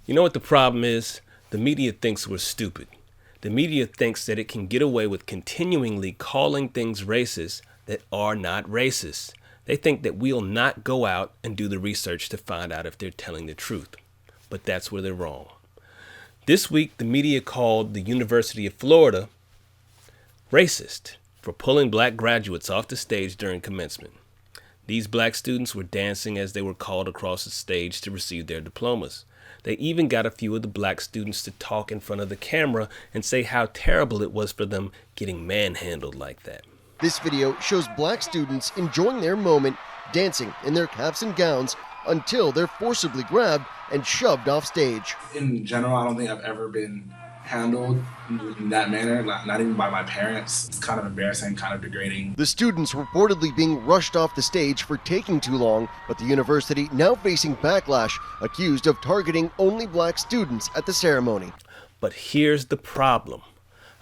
You know what the problem is? The media thinks we're stupid. The media thinks that it can get away with continually calling things racist that are not racist. They think that we'll not go out and do the research to find out if they're telling the truth. But that's where they're wrong. This week, the media called the University of Florida racist for pulling black graduates off the stage during commencement. These black students were dancing as they were called across the stage to receive their diplomas. They even got a few of the black students to talk in front of the camera and say how terrible it was for them getting manhandled like that. This video shows black students enjoying their moment, dancing in their caps and gowns until they're forcibly grabbed and shoved off stage. In general, I don't think I've ever been handled in that manner, not even by my parents. It's kind of embarrassing, kind of degrading. The students reportedly being rushed off the stage for taking too long, but the university now facing backlash, accused of targeting only black students at the ceremony. But here's the problem.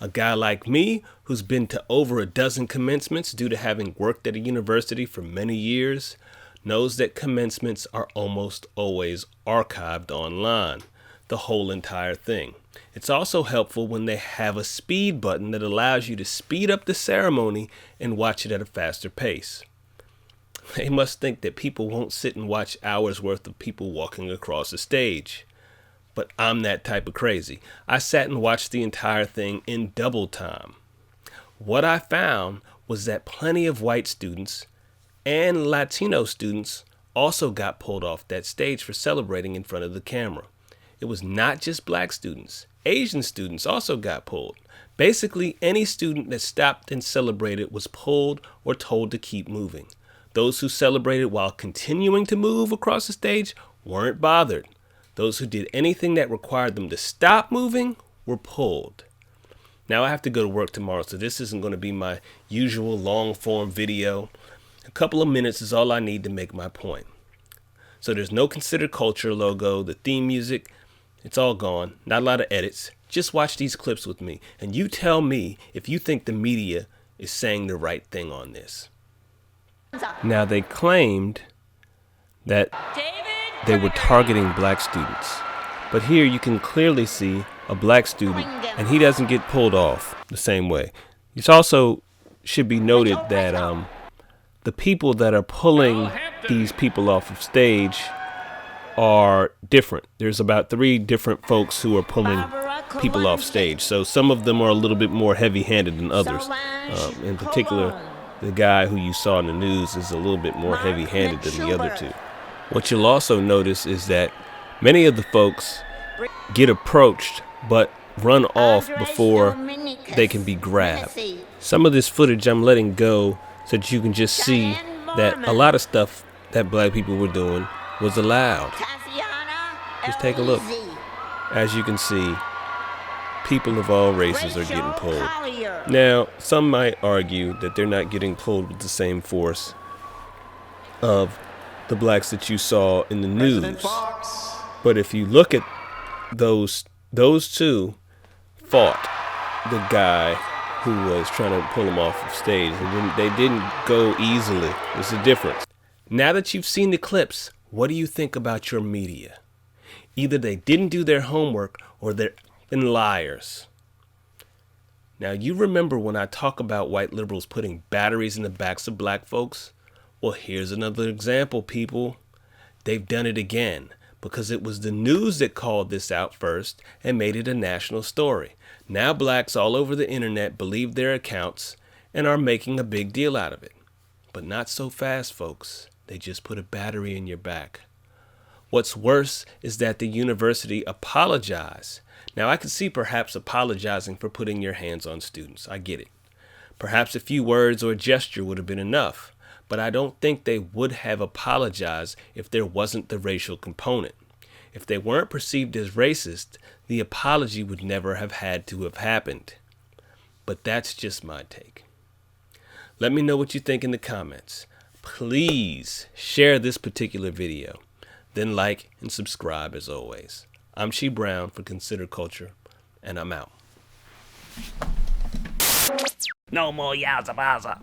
A guy like me, who's been to over a dozen commencements due to having worked at a university for many years, knows that commencements are almost always archived online, the whole entire thing. It's also helpful when they have a speed button that allows you to speed up the ceremony and watch it at a faster pace. They must think that people won't sit and watch hours worth of people walking across the stage. But I'm that type of crazy. I sat and watched the entire thing in double time. What I found was that plenty of white students and Latino students also got pulled off that stage for celebrating in front of the camera. It was not just black students. Asian students also got pulled. Basically, any student that stopped and celebrated was pulled or told to keep moving. Those who celebrated while continuing to move across the stage weren't bothered. Those who did anything that required them to stop moving were pulled. Now I have to go to work tomorrow, so this isn't going to be my usual long form video. A couple of minutes is all I need to make my point. So there's no Consider Culture logo, the theme music, it's all gone. Not a lot of edits. Just watch these clips with me, and you tell me if you think the media is saying the right thing on this. Now they claimed that they were targeting black students. But here you can clearly see a black student, and he doesn't get pulled off the same way. It also should be noted that the people that are pulling these people off of stage are different. There's about 3 different folks who are pulling people off stage. So some of them are a little bit more heavy-handed than others. In particular, the guy who you saw in the news is a little bit more heavy-handed than the other 2. What you'll also notice is that many of the folks get approached but run off before they can be grabbed. Some of this footage I'm letting go so that you can just see that a lot of stuff that black people were doing was allowed. Just take a look. As you can see, people of all races are getting pulled. Now, some might argue that they're not getting pulled with the same force of the blacks that you saw in the news. But if you look at those 2 fought the guy who was trying to pull him off of stage. They didn't go easily. There's a difference. Now that you've seen the clips, what do you think about your media? Either they didn't do their homework or they're liars. Now, you remember when I talk about white liberals putting batteries in the backs of black folks? Well, here's another example, people. They've done it again because it was the news that called this out first and made it a national story. Now blacks all over the internet believe their accounts and are making a big deal out of it. But not so fast, folks. They just put a battery in your back. What's worse is that the university apologized. Now, I could see perhaps apologizing for putting your hands on students. I get it. Perhaps a few words or a gesture would have been enough, but I don't think they would have apologized if there wasn't the racial component. If they weren't perceived as racist, the apology would never have had to have happened. But that's just my take. Let me know what you think in the comments. Please share this particular video. Then like and subscribe as always. I'm She Brown for Consider Culture, and I'm out. No more Yaza Baza.